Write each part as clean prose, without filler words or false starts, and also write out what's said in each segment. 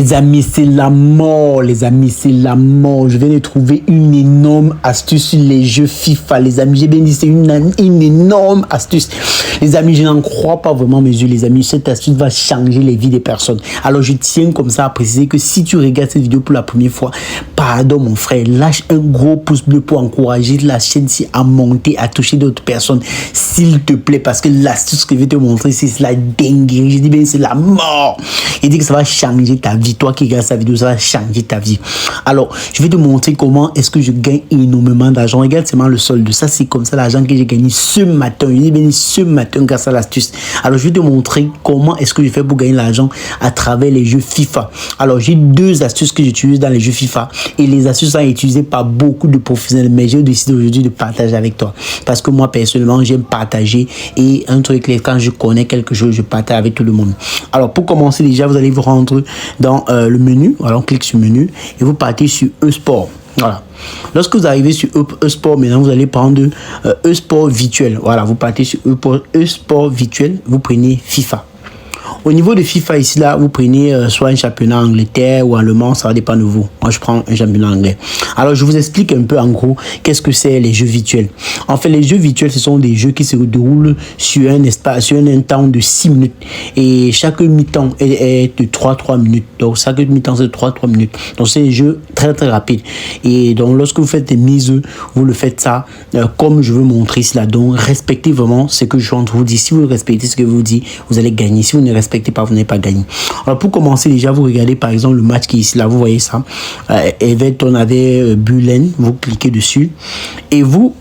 Les amis, c'est la mort, les amis, c'est la mort. Je viens de trouver une énorme astuce sur les jeux FIFA, les amis. J'ai bien dit, c'est une énorme astuce. Les amis, je n'en crois pas vraiment mes yeux, les amis. Cette astuce va changer les vies des personnes. Alors, je tiens comme ça à préciser que si tu regardes cette vidéo pour la première fois, pardon mon frère, lâche un gros pouce bleu pour encourager la chaîne-ci à monter, à toucher d'autres personnes, s'il te plaît, parce que l'astuce que je vais te montrer, c'est la dinguerie. Je dis bien, c'est la mort. Il dit que ça va changer ta vie. Toi qui regardes cette vidéo, ça va changer ta vie. Alors, je vais te montrer comment est-ce que je gagne énormément d'argent. Regarde seulement le solde. Ça, c'est comme ça l'argent que j'ai gagné ce matin. Je dis bien ce matin grâce à l'astuce. Alors, je vais te montrer comment est-ce que je fais pour gagner l'argent à travers les jeux FIFA. Alors, j'ai deux astuces que j'utilise dans les jeux FIFA. Et les astuces sont utilisées par beaucoup de professionnels. Mais j'ai décidé aujourd'hui de partager avec toi. Parce que moi, personnellement, j'aime partager. Et un truc, quand je connais quelque chose, je partage avec tout le monde. Alors, pour commencer, déjà, vous allez vous rendre dans le menu. Alors, on clique sur menu et vous partez sur e-sport. Voilà. Lorsque vous arrivez sur e-sport, maintenant, vous allez prendre e-sport virtuel. Voilà, vous partez sur e-sport virtuel. Vous prenez FIFA. Au niveau de FIFA, ici, là, vous prenez soit un championnat Angleterre ou allemand, ça va dépendre de vous. Moi, je prends un championnat anglais. Alors, je vous explique un peu, en gros, qu'est-ce que c'est les jeux virtuels. En fait, les jeux virtuels, ce sont des jeux qui se déroulent sur un espace, sur un temps de 6 minutes. Et chaque mi-temps est de 3 minutes. Donc, chaque mi-temps, c'est de 3 minutes. Donc, c'est des jeux très, très rapides. Et donc, lorsque vous faites des mises, vous le faites ça comme je veux montrer cela. Donc, respectez vraiment ce que je suis en train de vous dire. Si vous respectez ce que je vous dis, vous allez gagner. Si vous ne respectez pas, vous n'allez pas gagner. Alors, pour commencer, déjà, vous regardez par exemple le match qui est ici, là, vous voyez ça. Everton avait Bullen, vous cliquez dessus et vous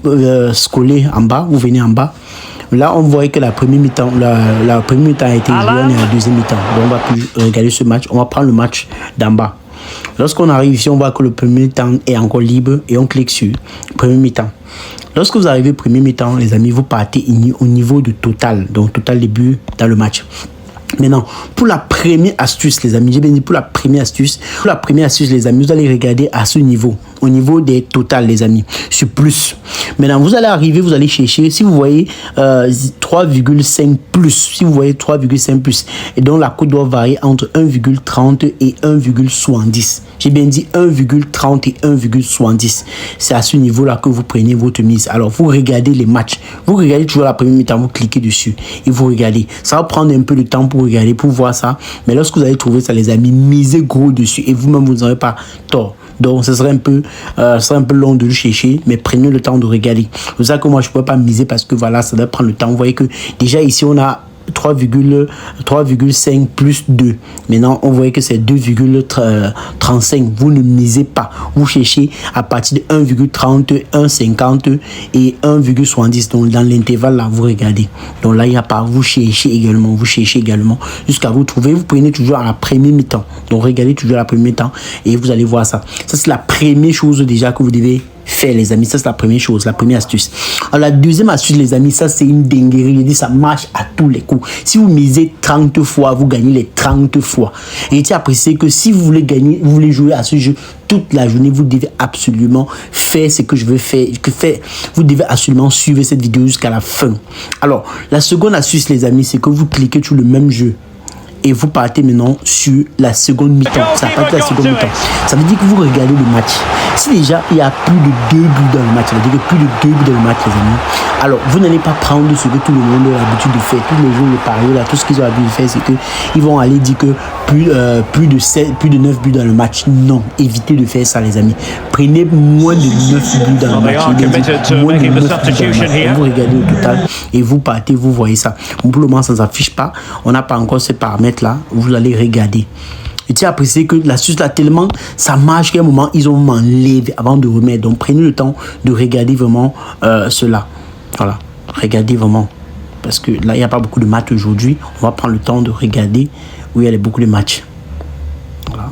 scrollez en bas, vous venez en bas. Là, on voit que la première mi-temps, la première mi-temps a été jouée, on est à la deuxième mi-temps. Donc, on va plus regarder ce match. On va prendre le match d'en bas. Lorsqu'on arrive ici, on voit que le premier mi-temps est encore libre et on clique sur premier mi-temps. Lorsque vous arrivez au premier mi-temps, les amis, vous partez au niveau de total. Donc, total début dans le match. Maintenant, pour la première astuce, les amis, j'ai bien dit pour la première astuce, les amis, vous allez regarder à ce niveau, au niveau des totales, les amis, sur plus. Maintenant, vous allez arriver, vous allez chercher, si vous voyez 3,5 plus, si vous voyez 3,5 plus, et donc la cote doit varier entre 1,30 et 1,70. J'ai bien dit 1,30 et 1,70. C'est à ce niveau-là que vous prenez votre mise. Alors, vous regardez les matchs. Vous regardez toujours la première mi-temps, vous cliquez dessus et vous regardez. Ça va prendre un peu de temps pour regarder, pour voir ça. Mais lorsque vous allez trouver ça, les amis, misez gros dessus et vous-même, vous n'aurez pas tort. Donc, ce serait un peu long de le chercher, mais prenez le temps de regarder. C'est pour ça que moi, je ne pourrais pas miser parce que voilà, ça doit prendre le temps. Vous voyez que déjà ici, on a 3,5 plus 2. Maintenant, on voit que c'est 2,35. Vous ne misez pas. Vous cherchez à partir de 1,30, 1,50 et 1,70. Donc, dans l'intervalle, là, vous regardez. Donc, là, il n'y a pas. Vous cherchez également. Jusqu'à vous trouver. Vous prenez toujours à la première mi-temps. Donc, regardez toujours à la première mi-temps et vous allez voir ça. Ça, c'est la première chose déjà que vous devez faire, les amis. Ça, c'est la première chose, la première astuce. Alors, la deuxième astuce, les amis, ça, c'est une dinguerie. Je dis, ça marche à tous les coups. Si vous misez 30 fois, vous gagnez les 30 fois. Et je tiens à préciser que si vous voulez gagner, vous voulez jouer à ce jeu toute la journée, vous devez absolument faire ce que je veux faire. Vous devez absolument suivre cette vidéo jusqu'à la fin. Alors, la seconde astuce, les amis, c'est que vous cliquez sur le même jeu. Et vous partez maintenant sur la seconde mi-temps. Ça part de la seconde mi-temps. Ça veut dire que vous regardez le match. Si déjà il y a plus de 2 buts dans le match, ça veut dire que plus de 2 buts dans le match, les amis. Alors, vous n'allez pas prendre ce que tout le monde a l'habitude de faire. Tous les jours, le pari, là, tout ce qu'ils ont l'habitude de faire, c'est qu'ils vont aller dire que plus de 9 buts dans le match. Non, évitez de faire ça, les amis. Prenez moins de 9 buts dans le match. Moins de 9 buts dans le match. Vous regardez au total et vous partez, vous voyez ça. Pour le moment, ça ne s'affiche pas. On n'a pas encore ces paramètres là. Vous allez regarder. Et tu as apprécié que l'astuce là, tellement ça marche qu'à un moment, ils ont enlevé avant de remettre. Donc, prenez le temps de regarder vraiment cela. Voilà, regardez vraiment. Parce que là, il n'y a pas beaucoup de matchs aujourd'hui. On va prendre le temps de regarder où il y a beaucoup de matchs. Voilà.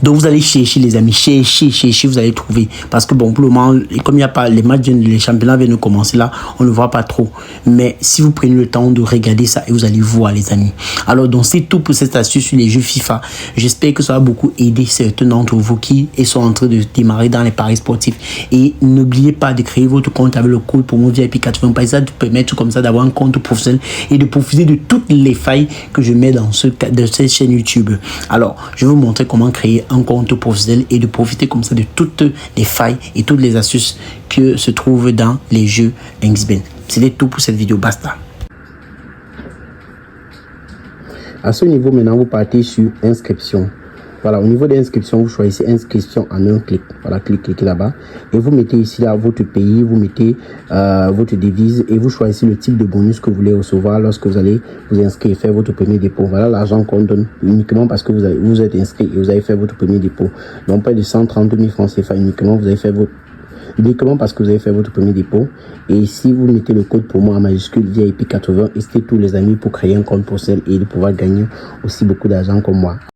Donc vous allez chercher les amis, chercher, vous allez trouver. Parce que bon, pour le moment, comme il n'y a pas les matchs, les championnats viennent de commencer là, on ne voit pas trop. Mais si vous prenez le temps de regarder ça, et vous allez voir les amis. Alors donc c'est tout pour cette astuce sur les jeux FIFA. J'espère que ça va beaucoup aider certains d'entre vous qui sont en train de démarrer dans les paris sportifs. Et n'oubliez pas de créer votre compte avec le code promo VIP 80. Ça te permettre comme ça d'avoir un compte professionnel et de profiter de toutes les failles que je mets dans cette chaîne YouTube. Alors je vais vous montrer comment créer un compte professionnel et de profiter comme ça de toutes les failles et toutes les astuces que se trouvent dans les jeux MXBet. C'était tout pour cette vidéo, basta. À ce niveau, maintenant, vous partez sur inscription. Voilà, au niveau de l'inscription, vous choisissez inscription en un clic. Voilà, cliquez là-bas. Et vous mettez ici là votre pays, vous mettez votre devise et vous choisissez le type de bonus que vous voulez recevoir lorsque vous allez vous inscrire et faire votre premier dépôt. Voilà l'argent qu'on donne uniquement parce que vous êtes inscrit et vous avez fait votre premier dépôt. Donc près de 130 000 francs CFA uniquement, vous avez fait uniquement parce que vous avez fait votre premier dépôt. Et ici, vous mettez le code promo en majuscule VIP 80 et c'était tous les amis pour créer un compte professionnel et de pouvoir gagner aussi beaucoup d'argent comme moi.